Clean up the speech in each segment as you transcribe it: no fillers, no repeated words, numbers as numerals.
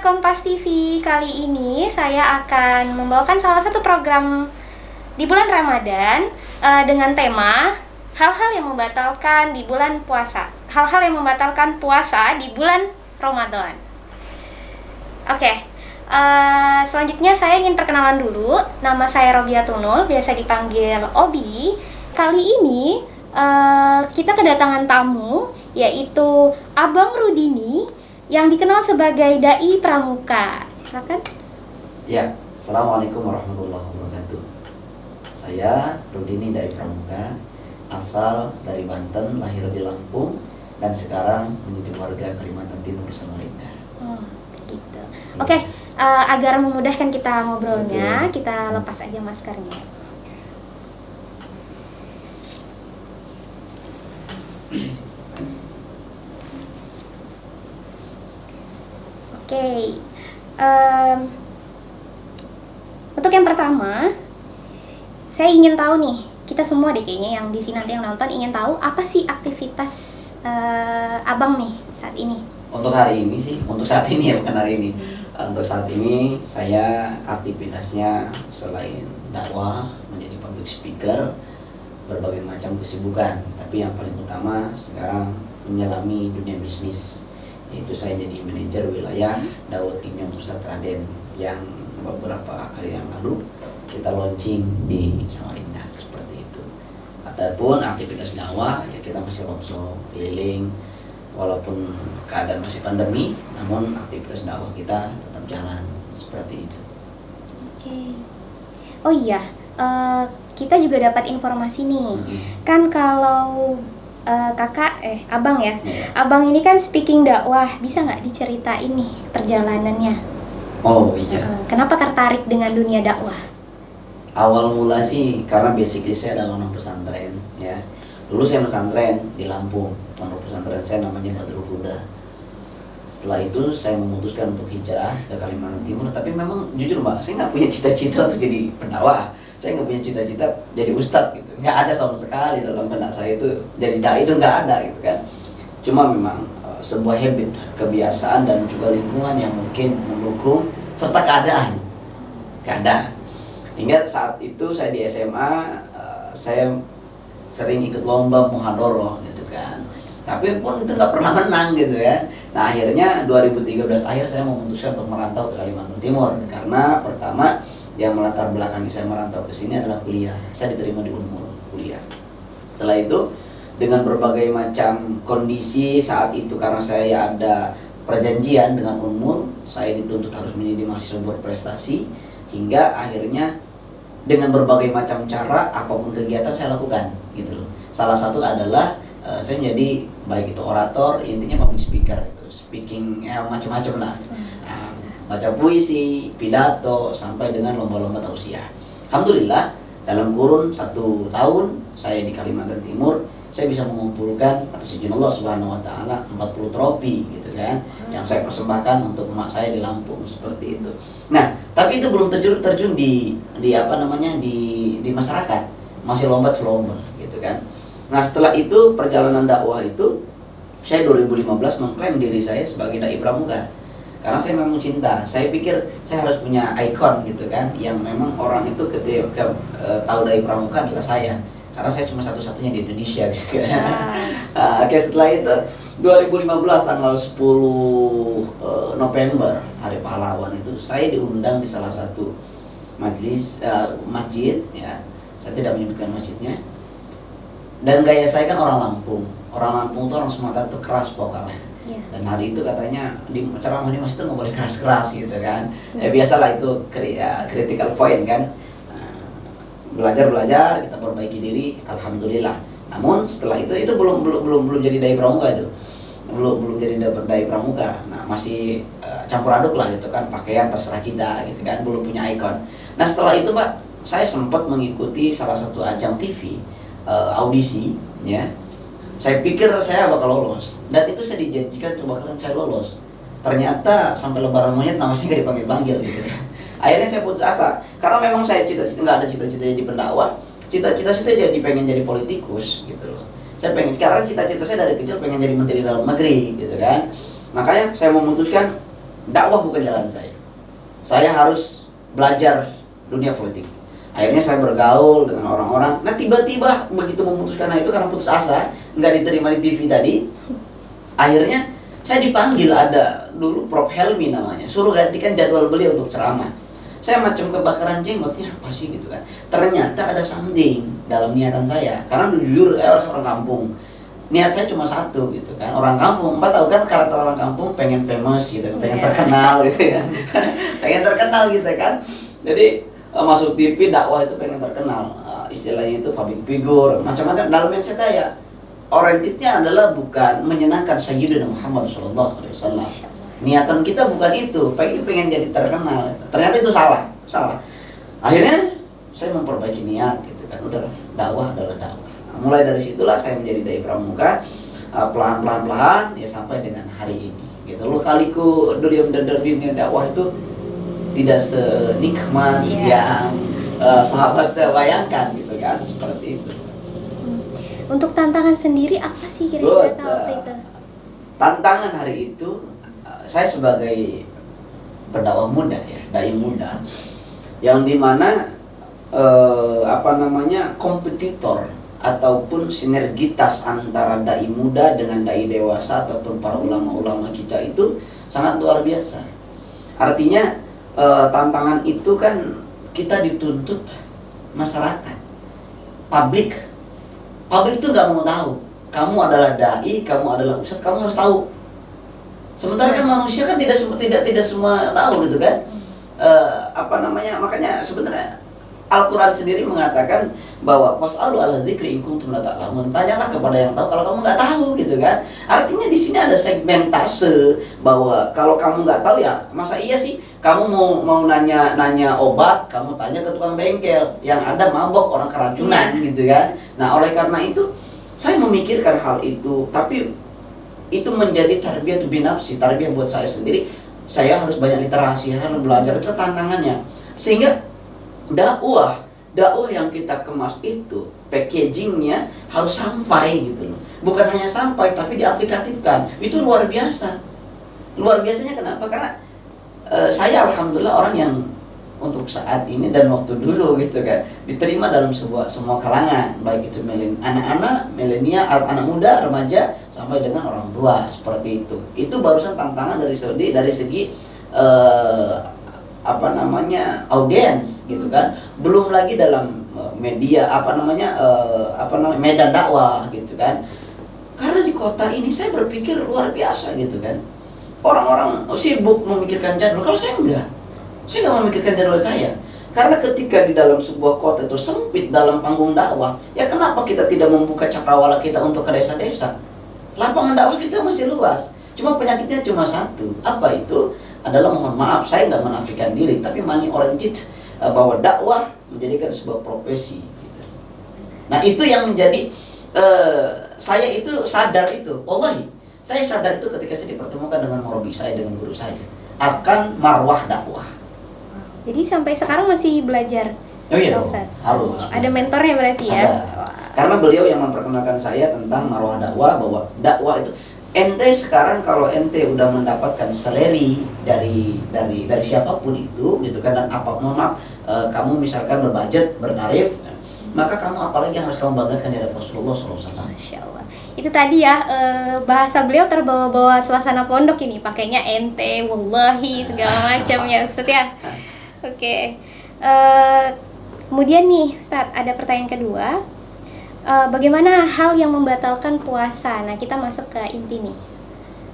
Kompas TV, kali ini saya akan membawakan salah satu program di bulan Ramadan dengan tema hal-hal yang membatalkan di bulan puasa. Hal-hal yang membatalkan puasa di bulan Ramadan. Oke, selanjutnya saya ingin perkenalan dulu. Nama saya Robiatunul, biasa dipanggil Obi. Kali ini kita kedatangan tamu, yaitu Abang Rudini yang dikenal sebagai Dai Pramuka. Silakan. Ya, Assalamualaikum warahmatullahi wabarakatuh. Saya Rudini Dai Pramuka, asal dari Banten, lahir di Lampung, dan sekarang menjadi warga Kalimantan Timur Samarinda. Oh, gitu. Oke, agar memudahkan kita ngobrolnya, kita lepas aja maskernya. Oke, untuk yang pertama, saya ingin tahu nih, kita semua deh kayaknya yang di sini nanti yang nonton ingin tahu apa sih aktivitas abang nih saat ini? Untuk hari ini sih, untuk saat ini ya, bukan hari ini. Untuk saat ini saya aktivitasnya selain dakwah, menjadi public speaker, berbagai macam kesibukan. Tapi yang paling utama sekarang menyelami dunia bisnis. Itu saya jadi manajer wilayah Daud Imam Ustadz Raden yang beberapa hari yang lalu kita launching di Samarinda, seperti itu. Ataupun aktivitas dakwah ya, kita masih roadshow keliling walaupun keadaan masih pandemi, namun aktivitas dakwah kita tetap jalan, seperti itu. Oke. Oh iya, kita juga dapat informasi nih. Kan kalau abang ya, abang ini kan speaking dakwah, bisa nggak diceritain nih perjalanannya? Oh iya. Kenapa tertarik dengan dunia dakwah? Awal mula sih karena basically saya adalah anak pesantren ya. Dulu saya pesantren di Lampung, pondok pesantren saya namanya Badrul Huda. Setelah itu saya memutuskan untuk hijrah ke Kalimantan Timur, tapi memang jujur Mbak, saya nggak punya cita-cita untuk jadi pendakwah. Saya nggak punya cita-cita jadi ustadz gitu, nggak ada sama sekali dalam benak saya itu jadi dai, itu nggak ada gitu kan. Cuma memang sebuah habit, kebiasaan dan juga lingkungan yang mungkin mendukung serta keadaan. Hingga saat itu saya di SMA, saya sering ikut lomba muhadharah gitu kan. Tapi pun itu nggak pernah menang gitu ya. Nah akhirnya 2013 akhir saya memutuskan untuk merantau ke Kalimantan Timur karena pertama yang melatar belakangi saya merantau ke sini adalah kuliah. Saya diterima di Unmul kuliah. Setelah itu dengan berbagai macam kondisi saat itu karena saya ada perjanjian dengan Unmul, saya dituntut harus menjadi mahasiswa berprestasi hingga akhirnya dengan berbagai macam cara apapun kegiatan saya lakukan gitu loh. Salah satu adalah saya menjadi baik itu orator, intinya public speaker itu, speaking macam-macam lah. Baca puisi, pidato, sampai dengan lomba-lomba tausiah. Alhamdulillah dalam kurun 1 tahun saya di Kalimantan Timur, saya bisa mengumpulkan atas izin Allah Subhanahu wa taala 40 trofi gitu kan, yang saya persembahkan untuk emak saya di Lampung, seperti itu. Nah, tapi itu belum terjun di masyarakat, masih lomba gitu kan. Nah, setelah itu perjalanan dakwah itu saya 2015 mengklaim diri saya sebagai dai pramuka. Karena saya memang cinta, saya pikir saya harus punya ikon gitu kan, yang memang orang itu ketika tahu dai pramuka adalah saya, karena saya cuma satu-satunya di Indonesia gitu kan. Oke, setelah itu 2015 tanggal 10 November Hari Pahlawan itu saya diundang di salah satu majelis masjid ya, saya tidak menyebutkan masjidnya. Dan gaya saya kan orang Lampung tuh orang Sumatera tuh keras vokalnya. Dan hari itu katanya di ceramah di masjid itu nggak boleh keras-keras gitu kan. Ya biasalah itu critical point kan. Belajar kita perbaiki diri, alhamdulillah. Namun setelah itu belum jadi dai pramuka itu. Belum jadi dai pramuka. Nah, masih campur aduk lah gitu kan, pakaian terserah kita gitu kan, belum punya ikon. Nah, setelah itu Pak, saya sempat mengikuti salah satu ajang TV audisi ya. Saya pikir saya bakal lolos, dan itu saya dijanjikan coba kalian saya lolos. Ternyata sampai lebaran monyet nama saya nggak dipanggil gitu kan. Akhirnya saya putus asa, karena memang saya nggak ada cita-cita jadi pendakwah, cita-cita saya jadi pengen jadi politikus gitu loh. Saya pengen, karena cita-cita saya dari kecil pengen jadi menteri dalam negeri gitu kan. Makanya saya memutuskan dakwah bukan jalan saya. Saya harus belajar dunia politik. Akhirnya saya bergaul dengan orang-orang. Nah tiba-tiba begitu memutuskan itu karena putus asa, nggak diterima di TV tadi. Akhirnya saya dipanggil, ada dulu Prof Helmi namanya, suruh gantikan jadwal beliau untuk ceramah. Saya macam kebakaran jenggotnya apa sih gitu kan. Ternyata ada something dalam niatan saya. Karena jujur saya orang kampung. Niat saya cuma satu gitu kan. Orang kampung, Mbak tahu kan karakter orang kampung pengen famous gitu, pengen terkenal gitu ya. Pengen terkenal gitu kan. Jadi masuk TV dakwah itu pengen terkenal. Istilahnya itu public figure, macam-macam. Dalam mindset saya orientednya adalah bukan menyenangkan Sayyidina Muhammad SAW. Niatan kita bukan itu, pengen jadi terkenal. Ternyata itu salah. Akhirnya saya memperbaiki niat gitu kan. Udah, dakwah adalah dakwah. Nah, mulai dari situlah saya menjadi dai pramuka, pelan-pelan ya sampai dengan hari ini. Gitu loh, kaliku dunia dakwah itu tidak senikmat yang sahabat bayangkan gitu kan, seperti itu. Untuk tantangan sendiri apa sih kira-kira waktu itu? Tantangan hari itu, saya sebagai pendakwah muda ya, dai muda, yang dimana kompetitor ataupun sinergitas antara dai muda dengan dai dewasa ataupun para ulama-ulama kita itu sangat luar biasa. Artinya tantangan itu kan kita dituntut masyarakat, publik itu nggak mau tahu. Kamu adalah dai, kamu adalah ustadz, kamu harus tahu. Sementara kan manusia kan tidak semua tahu gitu kan. Makanya sebenarnya Al-Quran sendiri mengatakan bahwa fas'alu ala dzikri in kuntum la ta'lamun. Tanyalah kepada yang tahu kalau kamu nggak tahu gitu kan. Artinya di sini ada segmentase bahwa kalau kamu nggak tahu ya masa iya sih kamu mau nanya obat, kamu tanya ke tukang bengkel yang ada mabok orang keracunan gitu kan. Nah, oleh karena itu saya memikirkan hal itu, tapi itu menjadi tarbiyah binafsi, tarbiyah buat saya sendiri. Saya harus banyak literasi, harus belajar, itu tantangannya. Sehingga dakwah yang kita kemas itu packagingnya harus sampai gitu loh. Bukan hanya sampai tapi diaplikatifkan. Itu luar biasa. Luar biasanya kenapa? Karena saya alhamdulillah orang yang untuk saat ini dan waktu dulu gitu kan diterima dalam semua kalangan, baik itu anak-anak, milenial, anak muda, remaja sampai dengan orang tua, seperti itu. Itu barusan tantangan dari segi audiens gitu kan. Belum lagi dalam media medan dakwah gitu kan. Karena di kota ini saya berpikir luar biasa gitu kan. Orang-orang sibuk memikirkan jadwal, kalau saya enggak. Saya nggak memikirkan jadwal saya. Karena ketika di dalam sebuah kota itu sempit dalam panggung dakwah, ya kenapa kita tidak membuka cakrawala kita untuk ke desa-desa? Lapangan dakwah kita masih luas. Cuma penyakitnya cuma satu. Apa itu? Adalah mohon maaf, saya nggak menafikan diri, tapi money oriented, bahwa dakwah menjadikan sebuah profesi. Gitu. Nah itu yang menjadi saya itu sadar itu. Wallahi, saya sadar itu ketika saya dipertemukan dengan murabi saya, dengan guru saya, akan marwah dakwah. Jadi sampai sekarang masih belajar? Oh iya dong, harus. Ada mentornya berarti ya? Ada. Karena beliau yang memperkenalkan saya tentang marwah dakwah, bahwa dakwah itu ente sekarang kalau ente udah mendapatkan salary dari siapapun itu gitu kan, dan kamu misalkan berbudget, bertarif, maka kamu apalagi yang harus kamu banggakan dari Rasulullah SAW. Masya Allah. Itu tadi ya bahasa beliau terbawa-bawa suasana pondok ini, pakainya ente, wallahi segala macam ya Ustadz ya. Oke. Kemudian nih Ustadz, ada pertanyaan kedua. Bagaimana hal yang membatalkan puasa? Nah, kita masuk ke inti nih.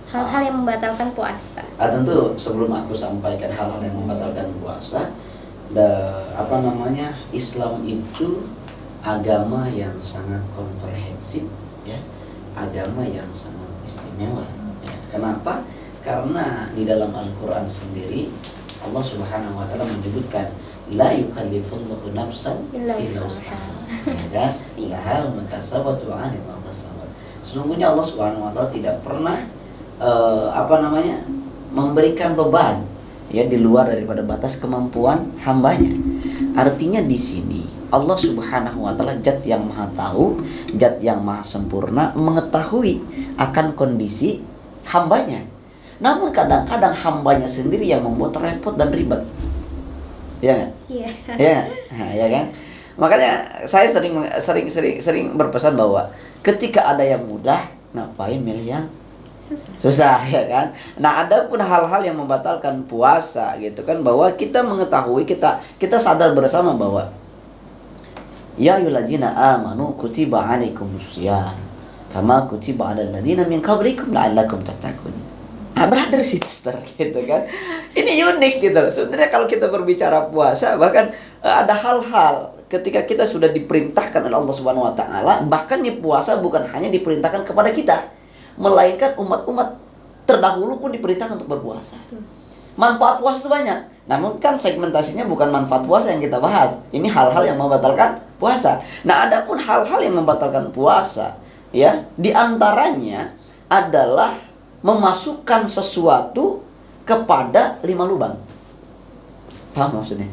Hal-hal yang membatalkan puasa. Tentu sebelum aku sampaikan hal-hal yang membatalkan puasa, Islam itu agama yang sangat komprehensif ya. Agama yang sangat istimewa ya. Kenapa? Karena di dalam Al-Qur'an sendiri Allah Subhanahu wa taala menyebutkan la yukallifullahu nafsan illa wus'aha. Ya kan? Laha ma kasabat wa 'ala ma kasabat. Sesungguhnya Allah Subhanahu wa taala tidak pernah memberikan beban ya di luar daripada batas kemampuan hambanya. Artinya di sini Allah Subhanahu wa taala zat yang maha tahu, zat yang maha sempurna, mengetahui akan kondisi hambanya. Namun kadang-kadang hambanya sendiri yang membuat repot dan ribet. Iya nggak? Iya. Iya, nah, ya kan. Makanya saya sering berpesan bahwa ketika ada yang mudah, ngapain milih yang susah, ya kan. Nah, ada pun hal-hal yang membatalkan puasa gitu kan, bahwa kita mengetahui, kita sadar bersama bahwa ya ayyuhalladzina amanu kutiba alaikumusiyam kama kutiba alal ladzina min qablikum la'allakum tattaqun. Brother sister gitu kan. Ini unik gitu loh. Sebenarnya kalau kita berbicara puasa, bahkan ada hal-hal ketika kita sudah diperintahkan oleh Allah Subhanahu wa taala, bahkan nih puasa bukan hanya diperintahkan kepada kita, melainkan umat-umat terdahulu pun diperintahkan untuk berpuasa. Manfaat puasa itu banyak. Namun kan segmentasinya bukan manfaat puasa yang kita bahas. Ini hal-hal yang membatalkan puasa. Nah, ada pun hal-hal yang membatalkan puasa, ya, di antaranya adalah memasukkan sesuatu kepada 5 lubang. Paham maksudnya?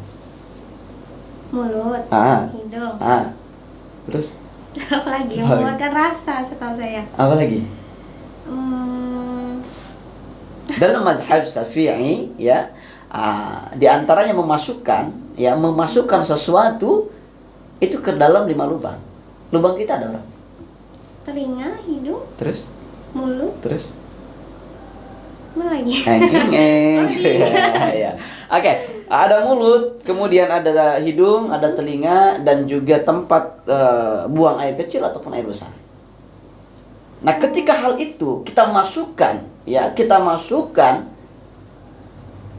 Mulut, hidung. Terus? Apa lagi? Memuatkan rasa setahu saya. Apa lagi? Dalam mazhab Syafi'i, ya, di antaranya memasukkan sesuatu itu ke dalam 5 lubang. Lubang kita ada berapa? Telinga, hidung, terus mulut, terus apa lagi? Ya. Oke, ada mulut, kemudian ada hidung, ada telinga, dan juga tempat buang air kecil ataupun air besar. Nah, ketika hal itu kita masukkan,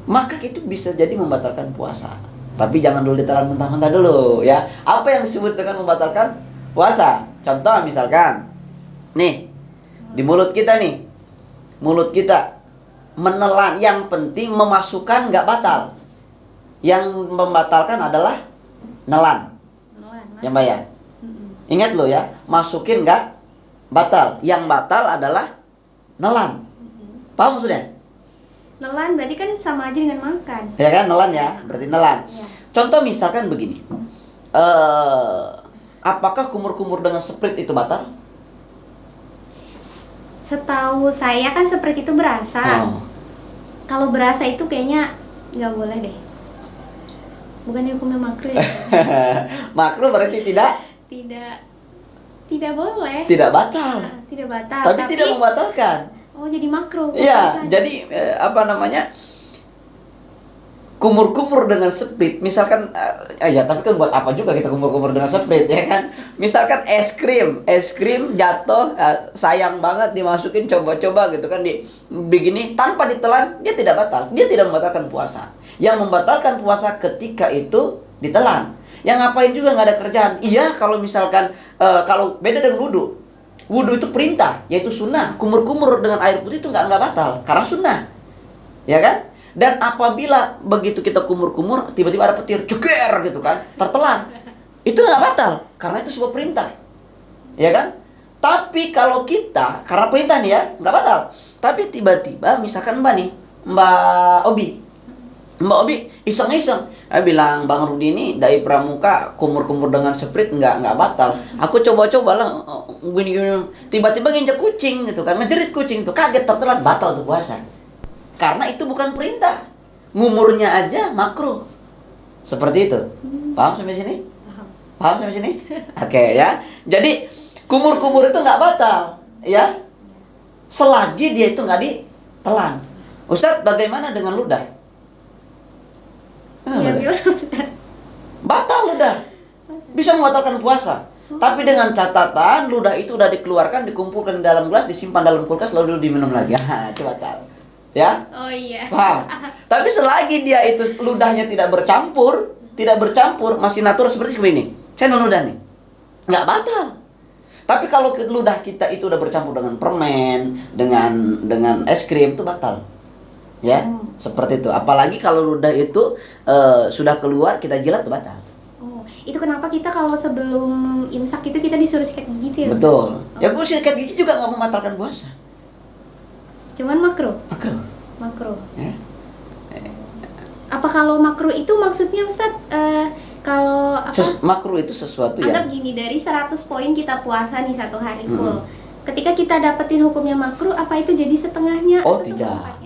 maka itu bisa jadi membatalkan puasa. Tapi jangan dulu ditelan mentah-mentah dulu, ya. Apa yang disebut dengan membatalkan puasa? Contoh misalkan, nih, di mulut kita nih, menelan, yang penting memasukkan nggak batal. Yang membatalkan adalah nelan. Yang bayar. Ingat lo ya, masukin nggak batal. Yang batal adalah nelan. Paham maksudnya? Nelan berarti kan sama aja dengan makan. Ya kan, nelan ya, berarti nelan. Ya. Contoh misalkan begini, apakah kumur-kumur dengan Sprite itu batal? Setahu saya kan Sprite itu berasa. Kalau berasa itu kayaknya nggak boleh deh. Bukannya hukumnya makruh ya? Makruh berarti tidak boleh. Tidak batal. Tidak batal. Tapi tidak membatalkan. Oh, jadi makruh. Iya, jadi kumur-kumur dengan Sprite, misalkan ya, tapi kan buat apa juga kita kumur-kumur dengan Sprite, ya kan? Misalkan es krim jatuh, sayang banget dimasukin, coba-coba gitu kan, begini tanpa ditelan, dia tidak batal, dia tidak membatalkan puasa. Yang membatalkan puasa ketika itu ditelan. Yang ngapain juga nggak ada kerjaan. Iya, kalau misalkan kalau beda dengan wudu itu perintah, yaitu sunnah. Kumur-kumur dengan air putih itu nggak batal, karena sunnah, ya kan? Dan apabila begitu kita kumur-kumur, tiba-tiba ada petir, ceker gitu kan, tertelan, itu nggak batal, karena itu sebuah perintah, ya kan? Tapi kalau kita, karena perintah nih ya, nggak batal. Tapi tiba-tiba, misalkan Mbak Obi iseng-iseng, bilang, Bang Rudi ini dari pramuka kumur-kumur dengan Sprite nggak batal. Aku coba-coba lah, gini, tiba-tiba nginjek kucing gitu kan, ngejerit kucing tuh, kaget tertelan, batal tuh puasa. Karena itu bukan perintah. Ngumurnya aja makruh. Seperti itu. Paham sampai sini? Paham sampai sini? Oke, ya. Jadi kumur-kumur itu nggak batal, ya. Selagi dia itu nggak ditelan. Ustadz, bagaimana dengan ludah? Batal ludah. Bisa membatalkan puasa. Tapi dengan catatan ludah itu udah dikeluarkan, dikumpulkan di dalam gelas, disimpan dalam kulkas, lalu diminum lagi. Itu batal. Ya? Oh iya. Paham? Tapi selagi dia itu ludahnya tidak bercampur, masih natural seperti ini. Saya ludah nih. Nggak batal. Tapi kalau ludah kita itu udah bercampur dengan permen, dengan es krim, itu batal. Ya? Seperti itu. Apalagi kalau ludah itu sudah keluar, kita jilat, itu batal. Oh, itu kenapa kita kalau sebelum imsak itu kita disuruh sikat gigi itu ya? Betul. Ya, gue sikat gigi juga nggak membatalkan puasa. Cuman makruh. Ya. Apa kalau makruh itu maksudnya Ustadz? Kalau apa? Makruh itu sesuatu ya. Anggap gini, dari 100 poin kita puasa nih satu hari full. Ketika kita dapetin hukumnya makruh, apa itu jadi setengahnya? Oh, atau tidak.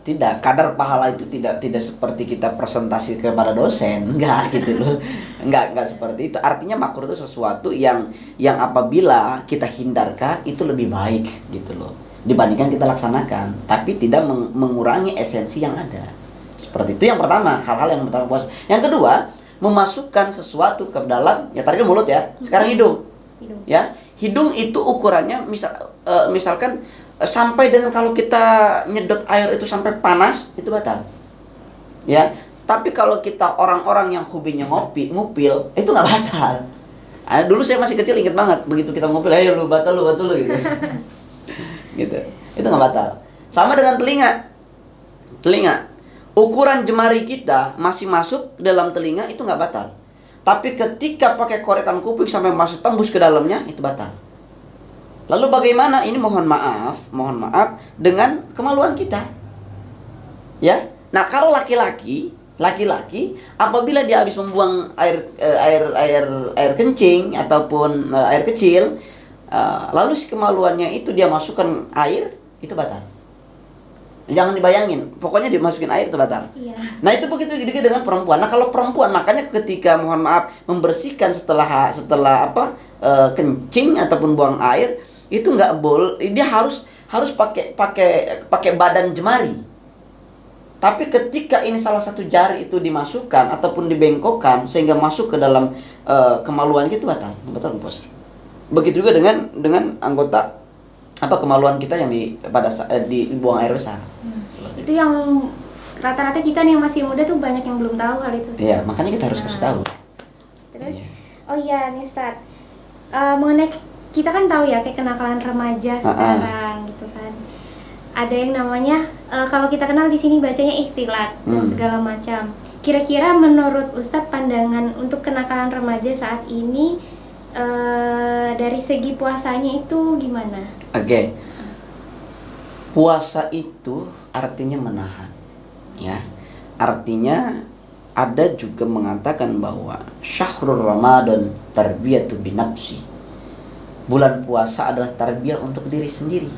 Tidak, kadar pahala itu tidak seperti kita presentasi kepada dosen, enggak gitu loh. Enggak seperti itu. Artinya makruh itu sesuatu yang apabila kita hindarkan itu lebih baik gitu loh dibandingkan kita laksanakan, tapi tidak mengurangi esensi yang ada. Seperti itu yang pertama, hal-hal yang membatalkan puasa. Yang kedua, memasukkan sesuatu ke dalam, ya tadi mulut ya, sekarang hidung. Ya, hidung itu ukurannya misalkan sampai dengan kalau kita nyedot air itu sampai panas itu batal. Ya, tapi kalau kita orang-orang yang hobinya ngupil itu nggak batal. Dulu saya masih kecil inget banget begitu kita ngupil, ayo lu batal lu gitu. Gitu. Itu nggak batal. Sama dengan telinga. Ukuran jemari kita masih masuk dalam telinga itu nggak batal. Tapi ketika pakai korekan kuping sampai masuk tembus ke dalamnya itu batal. Lalu bagaimana? Ini mohon maaf dengan kemaluan kita. Ya. Nah, kalau laki-laki apabila dia habis membuang air kencing ataupun air kecil, lalu si kemaluannya itu dia masukkan air, itu batal. Jangan dibayangin, pokoknya dimasukin air itu batal. Iya. Nah, itu begitu juga dengan perempuan. Nah, kalau perempuan makanya ketika mohon maaf membersihkan setelah kencing ataupun buang air, itu nggak boleh, dia harus pakai badan jemari. Tapi ketika ini salah satu jari itu dimasukkan ataupun dibengkokkan sehingga masuk ke dalam kemaluan itu batal puasa. Begitu juga dengan anggota kemaluan kita yang dibuang air besar. Itu yang rata-rata kita nih yang masih muda tuh banyak yang belum tahu hal itu. Iya, makanya kita harus kasih tahu. Terus, oh iya nih Ustaz, mengenai kita kan tahu ya kayak kenakalan remaja sekarang gitu kan. Ada yang namanya kalau kita kenal di sini bacanya ikhtilat dan segala macam. Kira-kira menurut Ustadz pandangan untuk kenakalan remaja saat ini dari segi puasanya itu gimana? Oke. Puasa itu artinya menahan. Ya. Artinya ada juga mengatakan bahwa syahrul Ramadan tarbiyatu binafsi. Bulan puasa adalah tarbiyah untuk diri sendiri.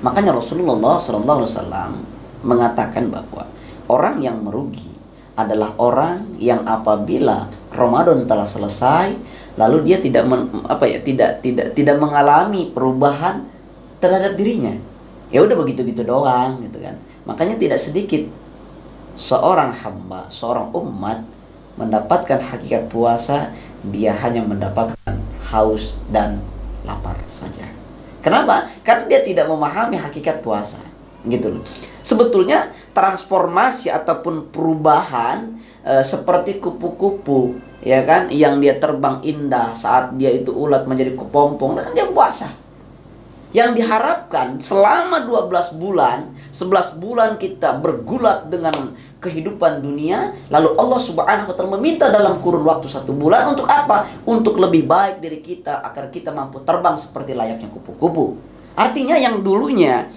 Makanya Rasulullah SAW mengatakan bahwa orang yang merugi adalah orang yang apabila Ramadan telah selesai lalu dia tidak mengalami perubahan terhadap dirinya. Ya udah begitu-gitu doang gitu kan. Makanya tidak sedikit seorang hamba, seorang umat mendapatkan hakikat puasa, dia hanya mendapatkan haus dan lapar saja. Kenapa? Karena dia tidak memahami hakikat puasa, gitu loh. Sebetulnya transformasi ataupun perubahan seperti kupu-kupu, ya kan, yang dia terbang indah saat dia itu ulat menjadi kepompong, kan dia puasa. Yang diharapkan selama 12 bulan, 11 bulan kita bergulat dengan kehidupan dunia, lalu Allah Subhanahu wa ta'ala meminta dalam kurun waktu 1 bulan untuk apa? Untuk lebih baik dari kita agar kita mampu terbang seperti layaknya kupu-kupu. Artinya yang dulunya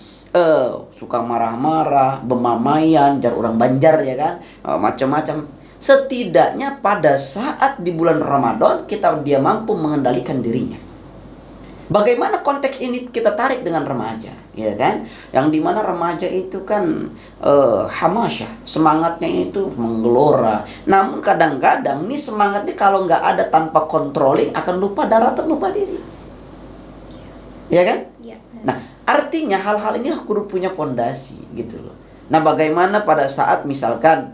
suka marah-marah, bemamaian, jar orang Banjar ya kan, macam-macam. Setidaknya pada saat di bulan Ramadan dia mampu mengendalikan dirinya. Bagaimana konteks ini kita tarik dengan remaja, ya kan? Yang dimana remaja itu kan hamasyah, semangatnya itu menggelora. Namun kadang-kadang nih semangatnya kalau nggak ada tanpa controlling akan lupa daratan, lupa diri, ya kan? Ya. Nah, artinya hal-hal ini kudu punya pondasi, gitu loh. Nah, bagaimana pada saat misalkan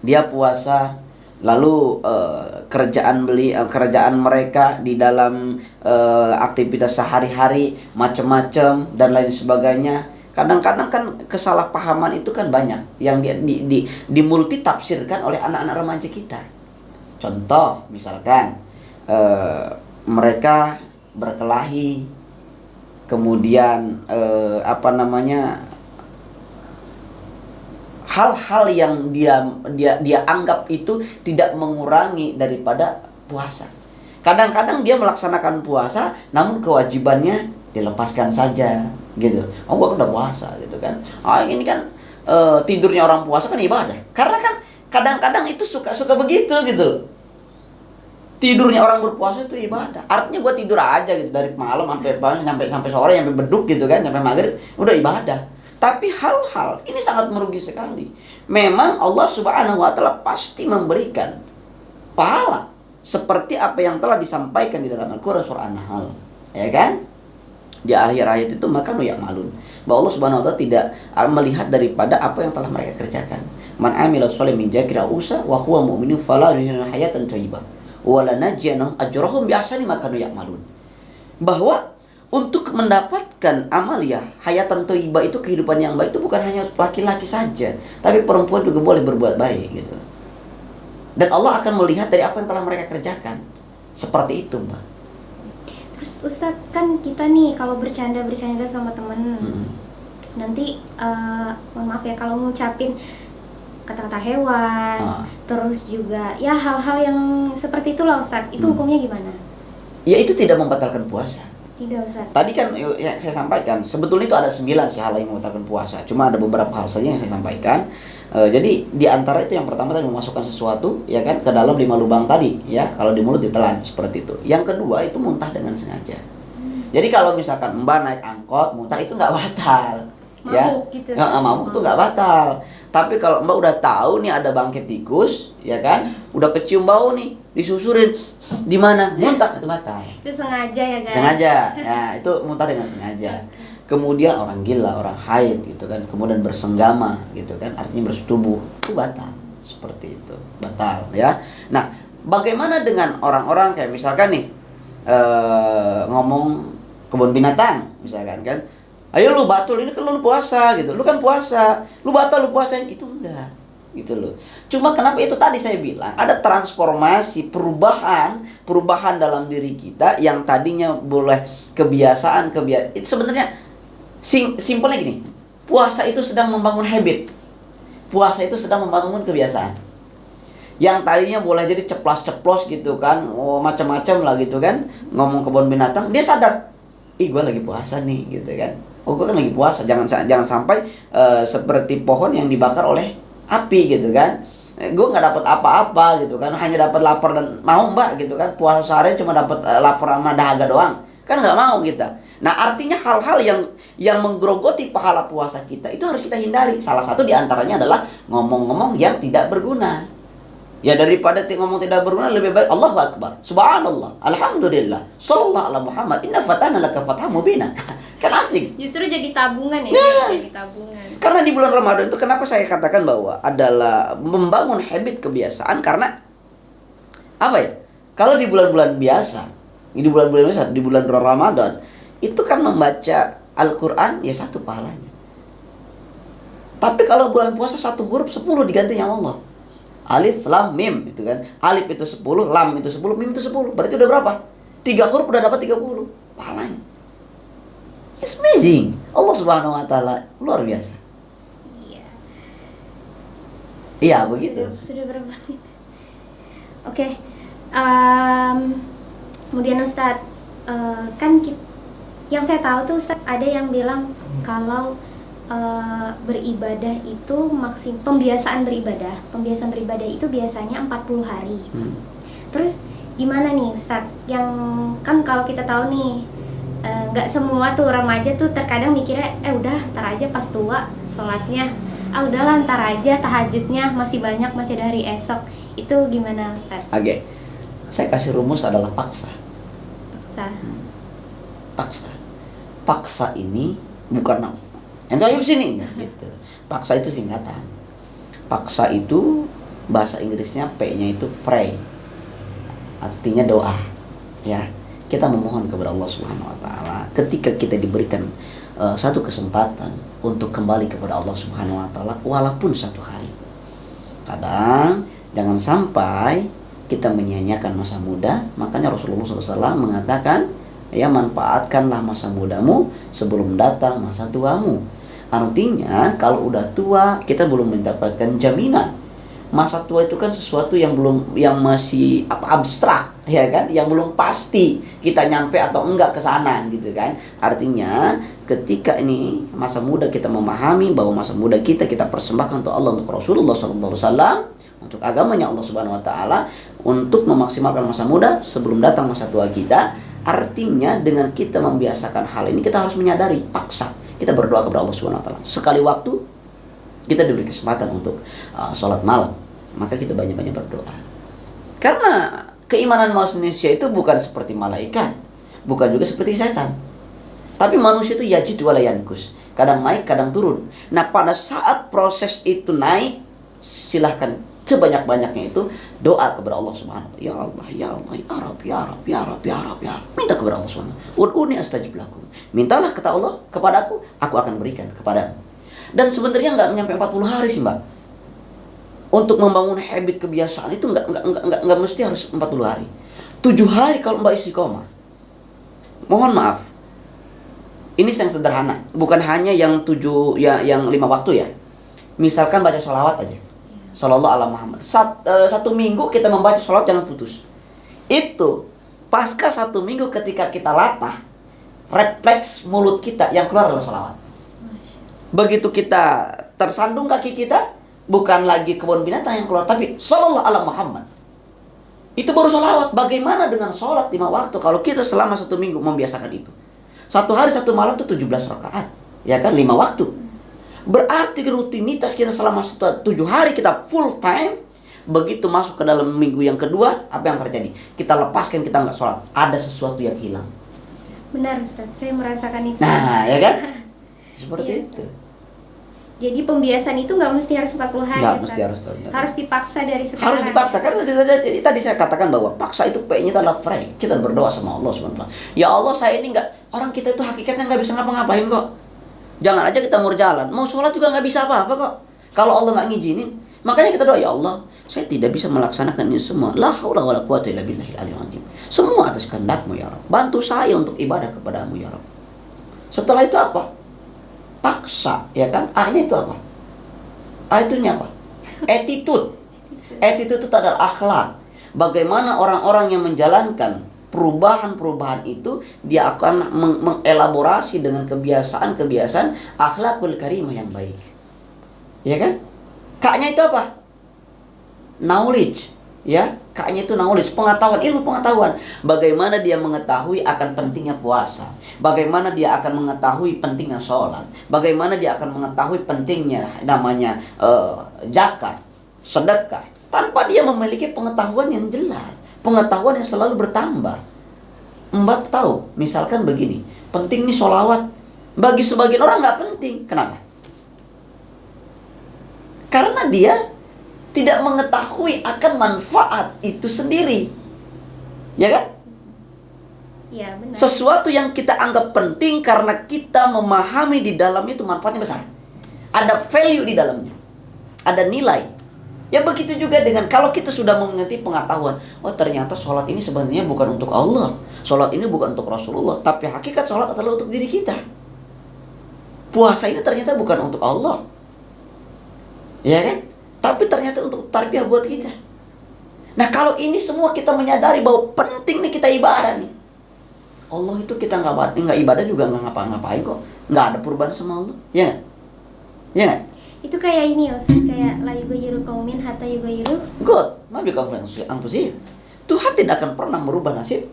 dia puasa, lalu kerjaan mereka di dalam aktivitas sehari-hari macam-macam dan lain sebagainya. Kadang-kadang kan kesalahpahaman itu kan banyak yang dimultitafsirkan oleh anak-anak remaja kita. Contoh misalkan mereka berkelahi, kemudian hal-hal yang dia anggap itu tidak mengurangi daripada puasa. Kadang-kadang dia melaksanakan puasa, namun kewajibannya dilepaskan saja, gitu. Oh, gua udah puasa, gitu kan. Ini kan tidurnya orang puasa kan ibadah. Karena kan kadang-kadang itu suka begitu, gitu. Tidurnya orang berpuasa itu ibadah. Artinya gua tidur aja gitu dari malam sampai sore, sampai beduk gitu kan, sampai maghrib udah ibadah. Tapi hal-hal ini sangat merugi sekali. Memang Allah Subhanahu wa taala pasti memberikan pahala seperti apa yang telah disampaikan di dalam Al-Qur'an surah An-Nahl. Ya kan? Di akhir ayat itu maka nu ya'malun. Bahwa Allah Subhanahu wa taala tidak melihat daripada apa yang telah mereka kerjakan. Man amila shalihan min dzakrin aw unsa wa huwa mu'minun fala yuhyihi hayatan thayyibah wa lanajziyanahum ajrahum bi ahsani ma kanu ya'malun. Bahwa untuk mendapatkan amalia hayatan thayyibah itu kehidupan yang baik itu bukan hanya laki-laki saja, tapi perempuan juga boleh berbuat baik gitu. Dan Allah akan melihat dari apa yang telah mereka kerjakan. Seperti itu, Mbak. Terus Ustadz, kan kita nih kalau bercanda sama temen, nanti mohon maaf ya kalau ngucapin kata-kata hewan, terus juga ya hal-hal yang seperti itulah Ustadz, itu hukumnya gimana? Ya itu tidak membatalkan puasa. Tidak Ustadz. Tadi kan ya, saya sampaikan, sebetulnya itu ada 9 sih hal yang membatalkan puasa. Cuma ada beberapa hal saja yang saya sampaikan. Jadi di antara itu yang pertama tadi memasukkan sesuatu ya kan ke dalam 5 lubang tadi ya, kalau di mulut ditelan seperti itu. Yang kedua itu muntah dengan sengaja. Jadi kalau misalkan Mbak naik angkot muntah itu nggak batal. Mabuk gitu. Mabuk tuh nggak batal. Tapi kalau Mbak udah tahu nih ada bangkit tikus ya kan, udah kecium bau nih, disusurin di mana muntah itu batal. Itu sengaja ya kan? Sengaja. Ya, itu muntah dengan sengaja. Kemudian orang gila, orang haid gitu kan, kemudian bersenggama gitu kan, artinya bersetubuh, itu batal. Seperti itu, batal ya. Nah, bagaimana dengan orang-orang kayak misalkan nih ngomong kebun binatang misalkan kan, ayo lu batul, ini kan lu puasa gitu, lu kan puasa, lu batal lu puasa, itu enggak gitu loh. Cuma kenapa itu tadi saya bilang ada transformasi, perubahan dalam diri kita yang tadinya boleh kebiasaan itu sebenarnya simpelnya gini, puasa itu sedang membangun habit, puasa itu sedang membangun kebiasaan. Yang tadinya boleh jadi ceplos-ceplos gitu kan, macam-macam lah gitu kan, ngomong kebun binatang, dia sadar, ih gue lagi puasa nih gitu kan, gue kan lagi puasa, jangan sampai seperti pohon yang dibakar oleh api gitu kan, gue nggak dapat apa-apa gitu kan, hanya dapat lapar dan mau Mbak gitu kan, puasa seharian cuma dapat lapar sama dahaga doang, kan nggak mau kita. Nah artinya hal-hal yang menggerogoti pahala puasa kita itu harus kita hindari. Salah satu diantaranya adalah ngomong-ngomong yang tidak berguna. Ya daripada ngomong tidak berguna lebih baik Allahu Akbar, Subhanallah, Alhamdulillah, Sallallahu ala Muhammad, Inna fatahna laka fatham mubina. Kan asik. Justru jadi tabungan ya, jadi tabungan. Karena di bulan Ramadan itu kenapa saya katakan bahwa adalah membangun habit kebiasaan, karena apa ya? Kalau di bulan-bulan biasa, di bulan Ramadan itu kan membaca Al-Quran ya 1 pahalanya. Tapi kalau bulan puasa 1 huruf 10 digantinya Allah. Alif, lam, mim itu kan. Alif itu 10, lam itu 10, mim itu 10. Berarti udah berapa? 3 huruf udah dapat 30 pahalanya. It's amazing. Allah Subhanahu wa taala luar biasa. Iya. Iya, begitu. Sudah berapa menit? Oke. Kemudian Ustadz, kan yang saya tahu tuh Ustadz, ada yang bilang kalau beribadah itu pembiasaan beribadah itu biasanya 40 hari. Terus gimana nih Ustadz, yang kan kalau kita tahu nih nggak semua tuh remaja tuh terkadang mikirnya udah ntar aja pas tua sholatnya, udahlah ntar aja tahajudnya masih banyak, masih ada hari esok. Itu gimana Ustadz? Oke. Saya kasih rumus adalah paksa. Paksa ini bukan yang ayo sini gitu. Paksa itu singkatan. Paksa itu bahasa Inggrisnya P-nya itu pray. Artinya doa. Ya. Kita memohon kepada Allah Subhanahu wa taala ketika kita diberikan satu kesempatan untuk kembali kepada Allah Subhanahu wa taala walaupun 1 hari. Kadang jangan sampai kita menyia-nyiakan masa muda. Makanya Rasulullah SAW mengatakan, ya manfaatkanlah masa mudamu sebelum datang masa tuamu. Artinya kalau udah tua kita belum mendapatkan jaminan. Masa tua itu kan sesuatu yang masih abstrak ya kan, yang belum pasti kita nyampe atau enggak ke sana gitu kan. Artinya ketika ini masa muda kita memahami bahwa masa muda kita persembahkan untuk Allah, untuk Rasulullah SAW, untuk agamanya Allah Subhanahu wa taala, untuk memaksimalkan masa muda sebelum datang masa tua kita. Artinya dengan kita membiasakan hal ini kita harus menyadari paksa. kita berdoa kepada Allah Subhanahu wa taala. Sekali waktu kita diberi kesempatan untuk sholat malam, maka kita banyak-banyak berdoa. Karena keimanan manusia itu bukan seperti malaikat, bukan juga seperti setan. Tapi manusia itu yajid wala yankus, kadang naik, kadang turun. Nah, pada saat proses itu naik, silahkan sebanyak-banyaknya itu doa kepada Allah Subhanahu wa taala. Ya Allah, ya Allah, ya Rabb, ya Rabb, ya Rabb, ya Rabb, ya Rabb. Minta kepada Allah Subhanahu wa taala. Ud'uni astajib lakum. Mintalah kata Allah kepadaku, aku akan berikan kepadamu. Dan sebenarnya nggak nyampe 40 hari sih, Mbak. Untuk membangun habit kebiasaan itu nggak mesti harus 40 hari. 7 hari kalau Mbak istiqomah. Mohon maaf. Ini yang sederhana, bukan hanya yang 7 yang 5 waktu ya. Misalkan baca sholawat aja. Sallallahu ala Muhammad. Satu minggu kita membaca sholawat jangan putus. Itu pasca 1 minggu ketika kita latah, refleks mulut kita yang keluar adalah sholawat. Begitu kita tersandung kaki kita, bukan lagi kebun binatang yang keluar, tapi sallallahu ala Muhammad. Itu baru sholawat. Bagaimana dengan sholat 5 waktu kalau kita selama 1 minggu membiasakan itu? 1 hari 1 malam itu 17 rakaat, ya kan, 5 waktu. Berarti rutinitas kita selama 7 hari kita full time. Begitu masuk ke dalam minggu yang kedua, apa yang terjadi? Kita lepaskan, kita nggak sholat, ada sesuatu yang hilang. Benar Ustaz, saya merasakan itu. Nah, ya kan? Seperti Iya, itu. Jadi pembiasaan itu nggak mesti harus 40 hari. Nggak Ustaz. mesti harus dipaksa dari sekarang. Harus dipaksa, karena tadi saya katakan bahwa paksa itu P-nya itu adalah free. Kita berdoa sama Allah SWT. Ya Allah, saya ini nggak, orang kita itu hakikatnya nggak bisa ngapa-ngapain kok. Jangan aja kita mau jalan, mau sholat juga nggak bisa apa-apa kok. Kalau Allah nggak ngizinin, makanya kita doa, ya Allah, saya tidak bisa melaksanakan ini semua. La haula wala quwata illa billahil aliyyil azim. Semua atas kehendak-Mu ya Rabb. Bantu saya untuk ibadah kepada-Mu ya Rabb. Setelah itu apa? Paksa, ya kan? A-nya itu apa? A itu apa? Attitude. Attitude itu adalah akhlak. Bagaimana orang-orang yang menjalankan perubahan-perubahan itu, dia akan mengelaborasi dengan kebiasaan-kebiasaan akhlakul karimah yang baik. Ya kan? K-nya itu apa? Knowledge. Ya, K-nya itu knowledge, pengetahuan, ilmu pengetahuan. Bagaimana dia mengetahui akan pentingnya puasa. Bagaimana dia akan mengetahui pentingnya sholat. Bagaimana dia akan mengetahui pentingnya namanya zakat, sedekah. Tanpa dia memiliki pengetahuan yang jelas, pengetahuan yang selalu bertambah. Mbak tahu, misalkan begini, penting nih sholawat. Bagi sebagian orang nggak penting. Kenapa? Karena dia tidak mengetahui akan manfaat itu sendiri. Ya kan? Ya, benar. Sesuatu yang kita anggap penting karena kita memahami di dalamnya itu manfaatnya besar. Ada value di dalamnya. Ada nilai. Ya begitu juga dengan kalau kita sudah mengerti pengetahuan, oh ternyata sholat ini sebenarnya bukan untuk Allah. Sholat ini bukan untuk Rasulullah. Tapi hakikat sholat adalah untuk diri kita. Puasa ini ternyata bukan untuk Allah. Ya kan? Tapi ternyata untuk tarbiyah buat kita. Nah kalau ini semua kita menyadari bahwa penting nih kita ibadah nih. Allah itu kita nggak ibadah juga nggak ngapa-ngapain kok. Nggak ada perubahan sama Allah. Ya nggak? Ya nggak? Itu kayak ini Ustaz, kayak la yughayyiru qaumin hatta yughayyiru. God, mabi anfusihim. Tuhan tidak akan pernah merubah nasib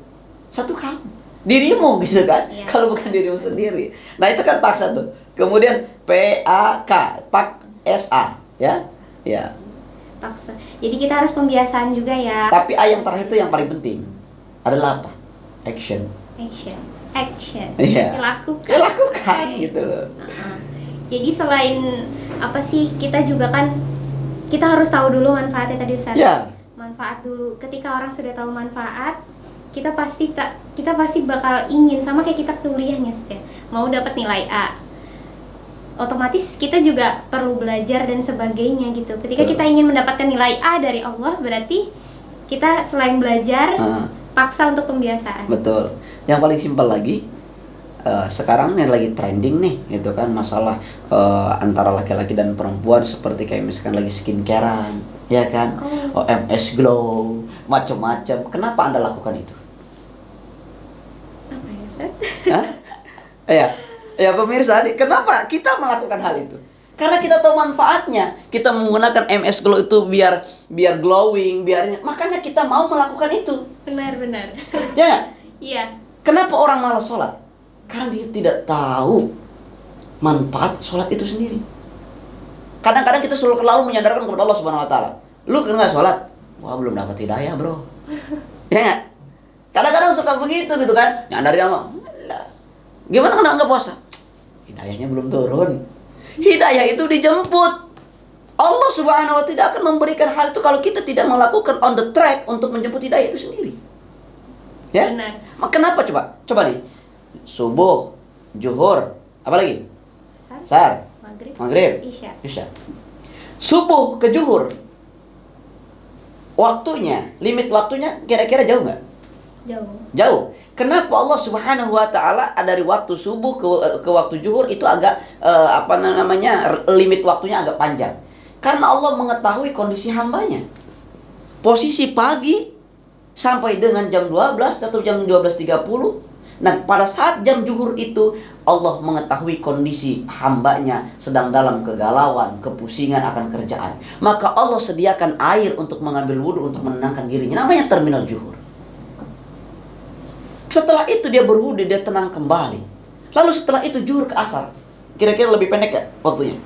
satu kaum. Dirimu gitu kan? Ya. Kalau bukan dirimu sendiri. Nah itu kan paksa tuh. Kemudian PAK, PAK-SA, ya. Ya. Paksa. Jadi kita harus pembiasaan juga ya. Tapi A yang terakhir itu yang paling penting adalah apa? Action. Action. Iya. Dilakukan. Ya lakukan gitu loh. Jadi selain apa sih, kita juga kan kita harus tahu dulu manfaatnya tadi Ustaz. Ya. Manfaat dulu. Ketika orang sudah tahu manfaat, kita pasti bakal ingin, sama kayak kita kuliah nih Ustaz. Mau dapat nilai A. Otomatis kita juga perlu belajar dan sebagainya gitu. Ketika kita ingin mendapatkan nilai A dari Allah, berarti kita selain belajar, paksa untuk pembiasaan. Betul. Yang paling simpel lagi, sekarang nih lagi trending nih, gitu kan, masalah antara laki-laki dan perempuan, seperti kayak misalkan lagi skincarean, ya kan, OMS Glow, macam-macam. Kenapa Anda lakukan itu? Apa ya Ustaz? Hah? Ya pemirsa, kenapa kita melakukan hal itu? Karena kita tahu manfaatnya. Kita menggunakan MS Glow itu biar glowing, makanya kita mau melakukan itu. Benar. Ya nggak? Iya. Kenapa orang malas sholat? Karena dia tidak tahu manfaat sholat itu sendiri. Kadang-kadang kita selalu menyadarkan kepada Allah Subhanahu Wa Taala, lu nggak sholat, wah belum dapat hidayah bro, ya nggak? Kadang-kadang suka begitu gitu kan, nyadarin Allah, gimana kena nggak puasa? Hidayahnya belum turun. Hidayah itu dijemput. Allah Subhanahu Wa Taala tidak akan memberikan hal itu kalau kita tidak melakukan on the track untuk menjemput hidayah itu sendiri. Ya? Benar. Kenapa coba? Coba nih. Subuh, zuhur, apa lagi? Asar, maghrib, isya. Subuh ke zuhur. Waktunya, limit waktunya kira-kira jauh nggak? Jauh. Kenapa Allah Subhanahu Wa Taala dari waktu subuh ke waktu zuhur itu agak limit waktunya agak panjang? Karena Allah mengetahui kondisi hambanya. Posisi pagi sampai dengan jam 12 atau jam 12.30. Nah, pada saat jam zuhur itu Allah mengetahui kondisi hambanya sedang dalam kegalauan, kepusingan akan kerjaan. Maka Allah sediakan air untuk mengambil wudhu untuk menenangkan dirinya. Namanya terminal zuhur. Setelah itu dia berwudhu, dia tenang kembali. Lalu setelah itu zuhur ke asar. Kira-kira lebih pendek gak waktunya?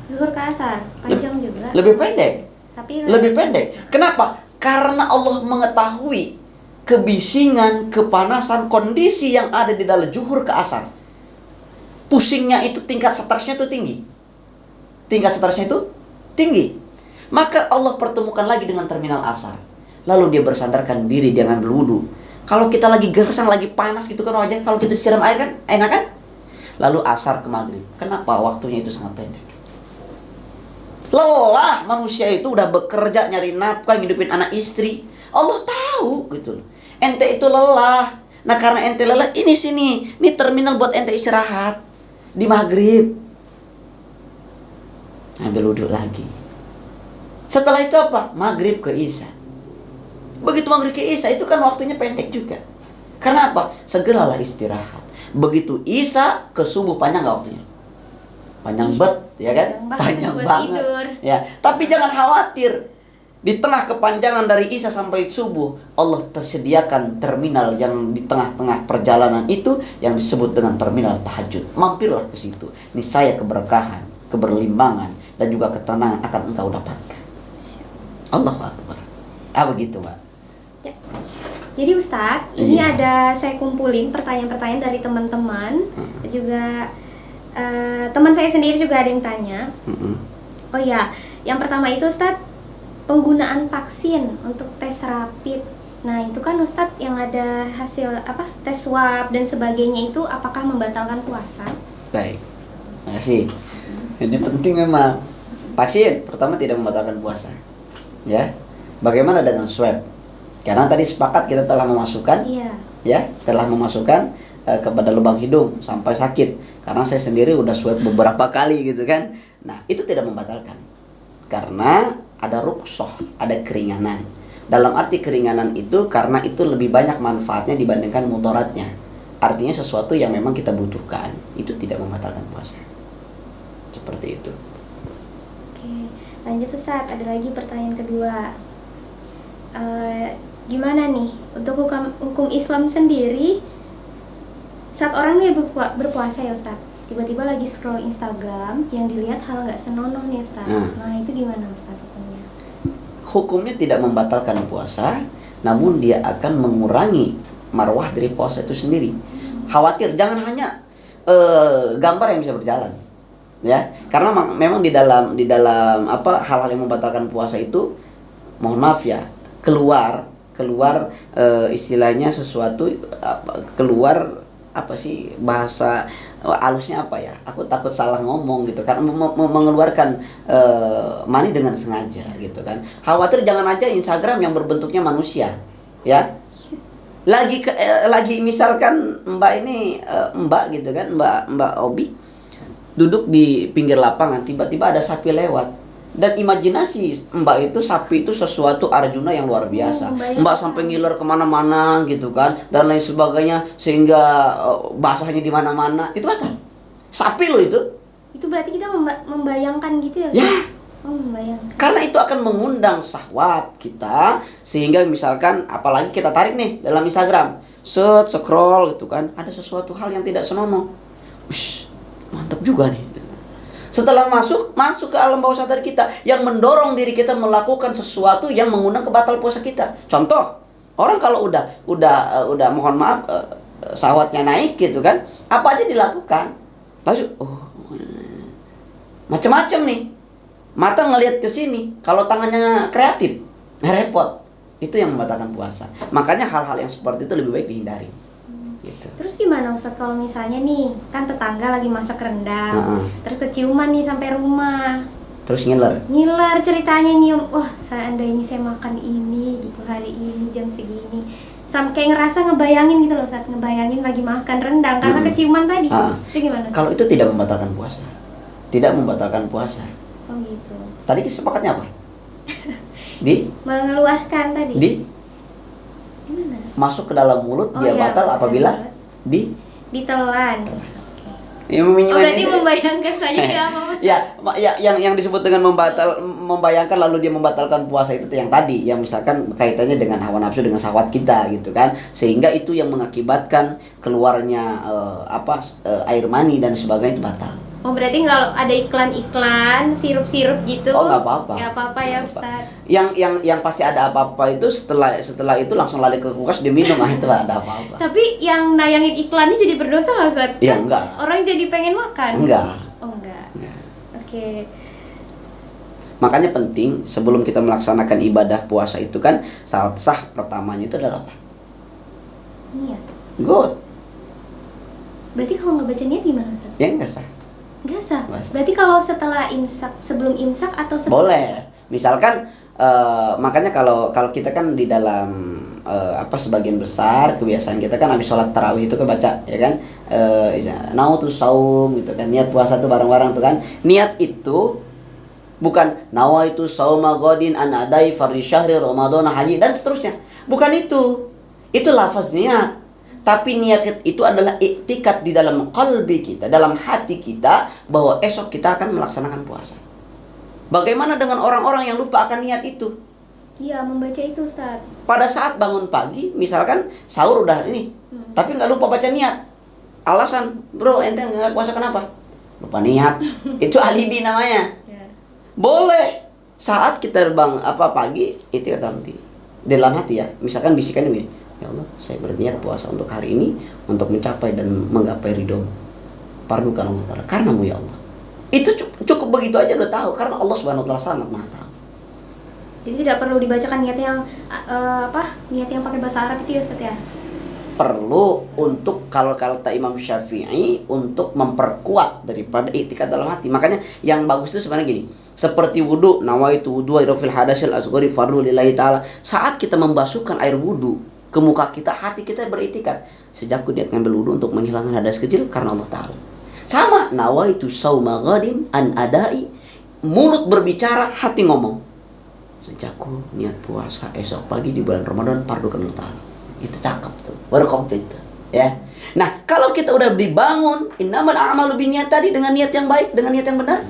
Zuhur ke asar, panjang juga. Lebih pendek. Tapi lebih pendek. Kenapa? Karena Allah mengetahui kebisingan, kepanasan, kondisi yang ada di dalam zuhur ke asar. Pusingnya itu, tingkat stresnya itu tinggi. Tingkat stresnya itu tinggi. Maka Allah pertemukan lagi dengan terminal asar. Lalu dia bersandarkan diri, dia ngambil wudhu. Kalau kita lagi gersang, lagi panas gitu kan wajah, kalau kita disiram air kan enak kan? Lalu asar ke maghrib. Kenapa? Waktunya itu sangat pendek. Lelah manusia itu udah bekerja, nyari nafkah, ngidupin anak istri. Allah tahu gitu loh. Ente itu lelah. Nah karena ente lelah, ini terminal buat ente istirahat. Di maghrib ambil wudhu lagi. Setelah itu apa? Maghrib ke isya. Begitu maghrib ke isya itu kan waktunya pendek juga. Karena apa? Segeralah istirahat. Begitu isya ke subuh, panjang gak waktunya? Panjang bet, ya kan? Panjang banget. Ya, tapi jangan khawatir. Di tengah kepanjangan dari isya sampai subuh, Allah tersediakan terminal yang di tengah-tengah perjalanan itu yang disebut dengan terminal tahajud. Mampirlah ke situ. Niscaya keberkahan, keberlimbangan dan juga ketenangan akan engkau dapatkan. Allahu Akbar. Begitu, Mbak. Ya. Jadi Ustadz, ini ada saya kumpulin pertanyaan-pertanyaan dari teman-teman, juga teman saya sendiri juga ada yang tanya. Oh ya, yang pertama itu Ustadz, penggunaan vaksin untuk tes rapid. Nah itu kan Ustadz yang ada hasil tes swab dan sebagainya itu apakah membatalkan puasa? Baik, terima kasih. Ini penting memang. Vaksin pertama tidak membatalkan puasa. Ya, bagaimana dengan swab? Karena tadi sepakat kita telah memasukkan, telah memasukkan kepada lubang hidung sampai sakit. Karena saya sendiri udah swab beberapa kali gitu kan. Nah itu tidak membatalkan. Karena ada rukhsah, ada keringanan. Dalam arti keringanan itu karena itu lebih banyak manfaatnya dibandingkan mudaratnya. Artinya sesuatu yang memang kita butuhkan, itu tidak membatalkan puasa. Seperti itu. Oke, lanjut Ustaz, ada lagi pertanyaan kedua. Gimana nih untuk hukum Islam sendiri saat orang nih berpuasa ya Ustaz? Tiba-tiba lagi scroll Instagram yang dilihat hal nggak senonoh nih Ustaz. Nah itu gimana Ustaz hukumnya? Hukumnya tidak membatalkan puasa, namun dia akan mengurangi marwah dari puasa itu sendiri. Khawatir jangan hanya gambar yang bisa berjalan, ya. Karena memang di dalam hal-hal yang membatalkan puasa itu, mohon maaf ya, keluar istilahnya sesuatu keluar bahasa halusnya apa ya? Aku takut salah ngomong gitu kan, mengeluarkan mani dengan sengaja gitu kan. Khawatir jangan aja Instagram yang berbentuknya manusia, ya. Lagi misalkan Mbak ini Mbak gitu kan, Mbak Obi duduk di pinggir lapangan, tiba-tiba ada sapi lewat. Dan imajinasi Mbak itu sapi itu sesuatu Arjuna yang luar biasa. Mbak sampai ngiler kemana-mana gitu kan, dan lain sebagainya, sehingga basahnya di mana-mana. Itu batal. Sapi loh itu. Itu berarti kita membayangkan gitu ya? Ya. Membayangkan. Karena itu akan mengundang syahwat kita, sehingga misalkan apalagi kita tarik nih dalam Instagram, scroll gitu kan, ada sesuatu hal yang tidak senonoh. mantap juga nih. Setelah masuk ke alam bawah sadar kita yang mendorong diri kita melakukan sesuatu yang mengundang ke batal puasa kita. Contoh, orang kalau udah mohon maaf syahwatnya naik gitu kan, apa aja dilakukan. Langsung macam-macam nih. Mata ngelihat ke sini, kalau tangannya kreatif, repot. Itu yang membatalkan puasa. Makanya hal-hal yang seperti itu lebih baik dihindari. Gitu. Terus gimana Ustadz kalau misalnya nih kan tetangga lagi masak rendang, terus keciuman nih sampai rumah, terus ngiler ceritanya nyium, wah seandainya saya makan ini gitu hari ini jam segini, sampai kayak ngerasa ngebayangin gitu loh Ustadz, ngebayangin lagi makan rendang karena keciuman tadi. Itu gimana Ustadz? Kalau itu tidak membatalkan puasa, tidak membatalkan puasa. Oh gitu. Tadi kesepakatnya apa? Mengeluarkan tadi. Gimana? Masuk ke dalam mulut dia batal apabila ditelan. Ya, berarti membayangkan saja dia apa Mas? yang disebut dengan membayangkan lalu dia membatalkan puasa itu yang tadi, yang misalkan kaitannya dengan hawa nafsu, dengan syahwat kita gitu kan, sehingga itu yang mengakibatkan keluarnya air mani dan sebagainya itu batal. Oh berarti kalau ada iklan-iklan sirup-sirup gitu? Oh nggak apa-apa. Nggak apa-apa ya Ustaz. Yang pasti ada apa-apa itu setelah itu langsung lari ke kulkas diminum itu ada apa-apa. Tapi yang nayangin iklannya jadi berdosa nggak Ustaz? Ya enggak. Orang jadi pengen makan? Enggak. Oh enggak. Oke. Makanya penting sebelum kita melaksanakan ibadah puasa itu kan syarat sah pertamanya itu adalah apa? Niat. Good. Berarti kalau nggak baca niat gimana Ustaz? Ya enggak sah. Nggak sah. Berarti kalau setelah imsak, sebelum imsak atau sebelum boleh. Imsak? Misalkan makanya kalau kita kan di dalam sebagian besar kebiasaan kita kan habis sholat tarawih itu kebaca ya kan nautu saum gitu kan, niat puasa tuh bareng-bareng tuh kan. Niat itu bukan nawaitu sauma ghadin an adai fardhi syahri ramadan haji dan seterusnya. Bukan itu. Itu lafaz niat. Tapi niat itu adalah iktikad di dalam qalbi kita, dalam hati kita bahwa esok kita akan melaksanakan puasa. Bagaimana dengan orang-orang yang lupa akan niat itu? Iya, membaca itu Ustaz. Pada saat bangun pagi, misalkan sahur udah ini, tapi nggak lupa baca niat. Alasan, bro, ente nggak puasa kenapa? Lupa niat. Itu alibi namanya. Boleh. Saat kita pagi, itu kata nanti dalam hati ya. Misalkan bisikan ini, ya Allah, saya berniat puasa untuk hari ini untuk mencapai dan menggapai ridho. Pardukan Allah Ta'ala karenamu ya Allah. Itu cukup begitu aja udah tahu karena Allah Subhanahu wa taala sangat Maha tahu. Jadi tidak perlu dibacakan niat yang niat yang pakai bahasa Arab itu ya Ustaz ya. Perlu untuk kalau kata Imam Syafi'i untuk memperkuat daripada i'tikad dalam hati. Makanya yang bagus itu sebenarnya gini. Seperti wudu, nawaitu wudu fil hadasil asghari fardhu lillahi ta'ala. Saat kita membasuhkan air wudu ke muka kita, hati kita beriktikad. Sejak aku niat ngambil wudu untuk menghilangkan hadas kecil karena Allah Ta'ala. Sama, nawaitu sauma ghadin an adai. Mulut berbicara, hati ngomong. Sejak aku niat puasa esok pagi di bulan Ramadan pardukan Allah Ta'ala. Itu cakep tuh, baru komplit tuh, ya. Nah, kalau kita udah dibangun innamal a'malu binniyat tadi dengan niat yang baik, dengan niat yang benar,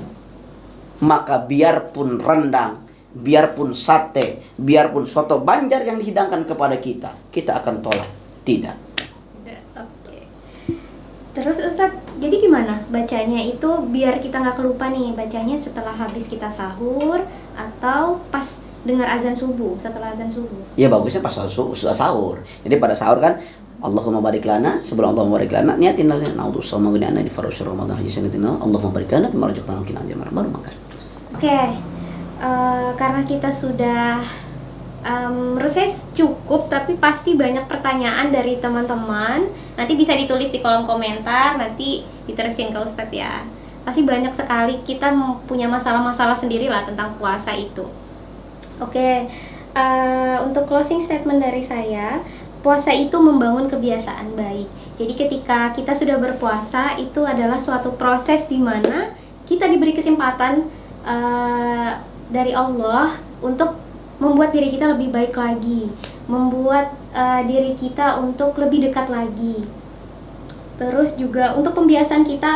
maka biarpun rendang, biarpun sate, biarpun soto Banjar yang dihidangkan kepada kita akan tolak. Tidak. Oke. Terus Ustaz, jadi gimana bacanya itu biar kita nggak kelupa nih bacanya setelah habis kita sahur atau pas dengar azan subuh, setelah azan subuh? Ya bagusnya pas sudah sahur. Jadi pada sahur kan Allahumma barik lana, sebelum Allahumma barik lana niatin lana na'udzu sama guna di farusy Ramadan haji sanatina Allahumma barik lana bima razaqtana mungkin aja baru makan. Oke. Karena kita sudah menurut saya cukup, tapi pasti banyak pertanyaan dari teman-teman. Nanti bisa ditulis di kolom komentar, nanti diterusin ke Ustadz ya. Pasti banyak sekali kita punya masalah-masalah sendiri lah tentang puasa itu. Oke, untuk closing statement dari saya, puasa itu membangun kebiasaan baik. Jadi ketika kita sudah berpuasa, itu adalah suatu proses di mana kita diberi kesempatan dari Allah untuk membuat diri kita lebih baik lagi, membuat diri kita untuk lebih dekat lagi. Terus juga untuk pembiasaan kita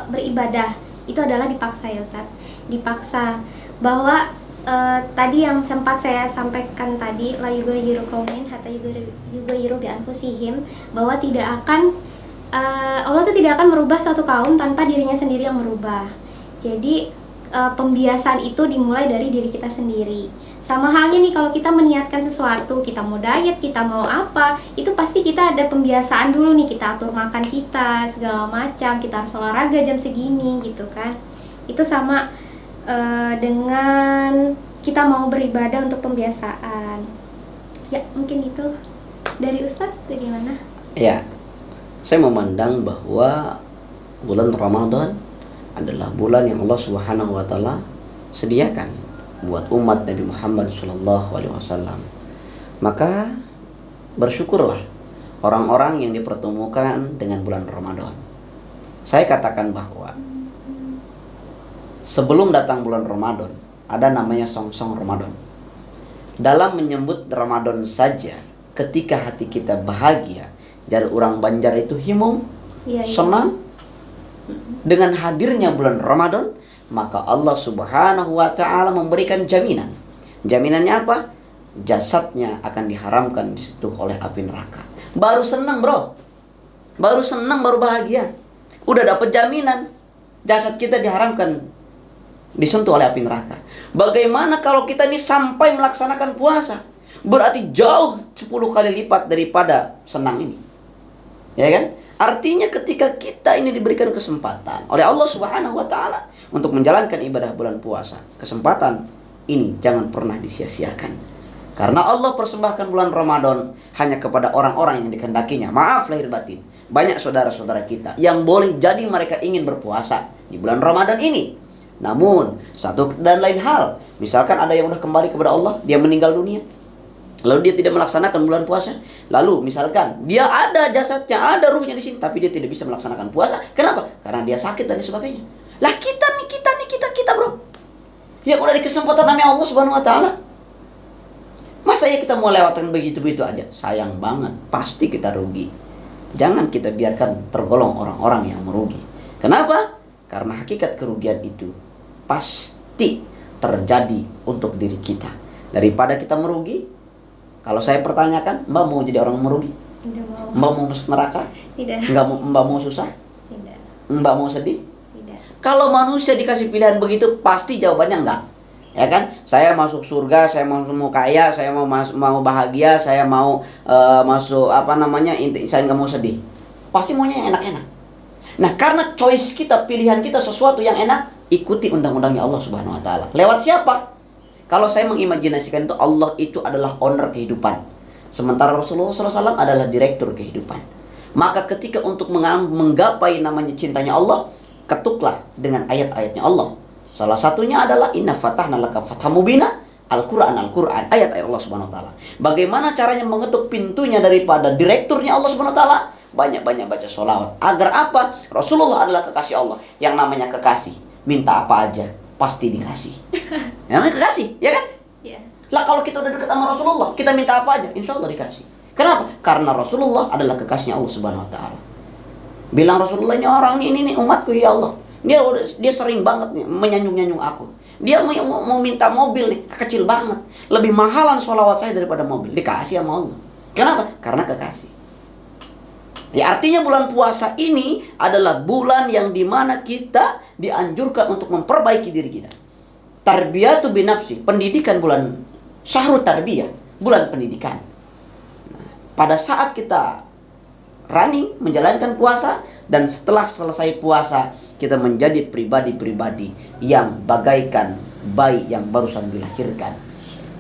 beribadah, itu adalah dipaksa ya Ustaz. Dipaksa bahwa tadi yang sempat saya sampaikan tadi, la yughayyiru qaumin hatta yughayyiru bi anfusihim, bahwa tidak akan Allah tuh tidak akan merubah suatu kaum tanpa dirinya sendiri yang merubah. Jadi pembiasaan itu dimulai dari diri kita sendiri. Sama halnya nih kalau kita meniatkan sesuatu, kita mau diet, kita mau apa, itu pasti kita ada pembiasaan dulu nih, kita atur makan kita, segala macam, kita harus olahraga jam segini gitu kan. Itu sama dengan kita mau beribadah untuk pembiasaan. Ya, mungkin itu. Dari Ustadz, bagaimana? Ya, saya memandang bahwa bulan Ramadan adalah bulan yang Allah Subhanahu wa taala sediakan buat umat Nabi Muhammad SAW. Maka bersyukurlah orang-orang yang dipertemukan dengan bulan Ramadan. Saya katakan bahwa sebelum datang bulan Ramadan ada namanya song-song Ramadan. Dalam menyambut Ramadan saja, ketika hati kita bahagia, dari orang Banjar itu himung, senang dengan hadirnya bulan Ramadan, maka Allah Subhanahu wa taala memberikan jaminan. Jaminannya apa? Jasadnya akan diharamkan disentuh oleh api neraka. Baru senang, bro. Baru senang, baru bahagia. Udah dapat jaminan jasad kita diharamkan disentuh oleh api neraka. Bagaimana kalau kita ini sampai melaksanakan puasa? Berarti jauh 10 kali lipat daripada senang ini. Ya kan? Artinya ketika kita ini diberikan kesempatan oleh Allah Subhanahu wa taala untuk menjalankan ibadah bulan puasa, kesempatan ini jangan pernah disia-siakan. Karena Allah persembahkan bulan Ramadan hanya kepada orang-orang yang dikehendakinya. Maaf lahir batin, banyak saudara-saudara kita yang boleh jadi mereka ingin berpuasa di bulan Ramadan ini. Namun, satu dan lain hal, misalkan ada yang udah kembali kepada Allah, dia meninggal dunia, lalu dia tidak melaksanakan bulan puasa. Lalu misalkan dia ada jasadnya, ada ruhnya di sini, tapi dia tidak bisa melaksanakan puasa. Kenapa? Karena dia sakit dan sebagainya. Lah kita bro, yang udah di kesempatan namanya Allah Subhanahu wa taala, masa ya kita mau lewatkan begitu-begitu aja? Sayang banget, pasti kita rugi. Jangan kita biarkan tergolong orang-orang yang merugi. Kenapa? Karena hakikat kerugian itu pasti terjadi untuk diri kita. Daripada kita merugi, kalau saya pertanyakan, Mbak mau jadi orang merugi? Tidak mau. Mbak mau masuk neraka? Tidak. Mbak mau susah? Tidak. Mbak mau sedih? Tidak. Kalau manusia dikasih pilihan begitu, pasti jawabannya enggak. Ya kan? Saya masuk surga, saya mau kaya, saya mau bahagia, saya mau masuk saya nggak mau sedih. Pasti maunya yang enak-enak. Nah, karena choice kita, pilihan kita sesuatu yang enak, ikuti undang-undangnya Allah Subhanahu wa taala. Lewat siapa? Kalau saya mengimajinasikan itu, Allah itu adalah owner kehidupan, sementara Rasulullah SAW adalah direktur kehidupan. Maka ketika untuk menggapai namanya cintanya Allah, ketuklah dengan ayat-ayatnya Allah. Salah satunya adalah inna fatahna laka fatham mubina, Al-Quran, ayat-ayat Allah Subhanahu wa taala. Bagaimana caranya mengetuk pintunya daripada direkturnya Allah Subhanahu wa taala? Banyak-banyak baca sholawat. Agar apa? Rasulullah adalah kekasih Allah. Yang namanya kekasih, minta apa aja pasti dikasih. Namanya kekasih, ya kan? Iya. Lah kalau kita udah dekat sama Rasulullah, kita minta apa aja, insya Allah dikasih. Kenapa? Karena Rasulullah adalah kekasihnya Allah Subhanahu wa taala. Bilang Rasulullah, ini orang ini umatku ya Allah. Dia sering banget nih menyanjung-nyanjung aku. Dia mau minta mobil nih, kecil banget. Lebih mahalan sholawat saya daripada mobil. Dikasih sama Allah. Kenapa? Karena kekasih. Ya, artinya bulan puasa ini adalah bulan yang dimana kita dianjurkan untuk memperbaiki diri kita. Tarbiyatu binafsi, pendidikan bulan syahrut tarbiyah, bulan pendidikan. Nah, pada saat kita running menjalankan puasa, dan setelah selesai puasa kita menjadi pribadi-pribadi yang bagaikan bayi yang barusan dilahirkan.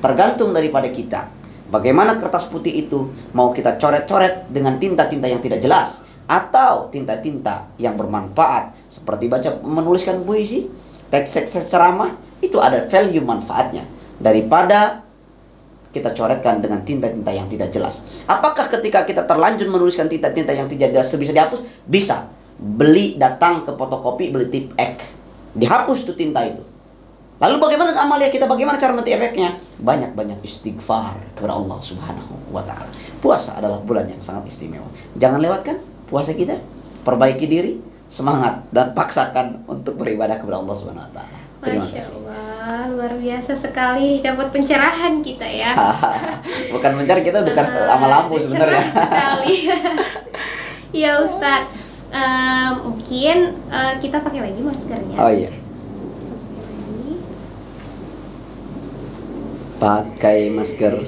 Tergantung daripada kita. Bagaimana kertas putih itu mau kita coret-coret dengan tinta-tinta yang tidak jelas, atau tinta-tinta yang bermanfaat seperti menuliskan puisi, teks-teks ceramah, itu ada value manfaatnya daripada kita coretkan dengan tinta-tinta yang tidak jelas. Apakah ketika kita terlanjur menuliskan tinta-tinta yang tidak jelas itu bisa dihapus? Bisa. Beli, datang ke fotokopi, beli tip ek, dihapus tuh tinta itu. Lalu bagaimana amalia kita? Bagaimana cara menti efeknya? Banyak-banyak istighfar kepada Allah Subhanahu wa taala. Puasa adalah bulan yang sangat istimewa. Jangan lewatkan puasa kita. Perbaiki diri, semangat, dan paksakan untuk beribadah kepada Allah Subhanahu wa taala. Terima kasih. Masya Allah, luar biasa sekali dapat pencerahan kita ya. Bukan mencari, kita udah sama lampu sebenarnya. Sekali. Ya Ustadz, mungkin kita pakai lagi maskernya. Oh iya. Pakai masker.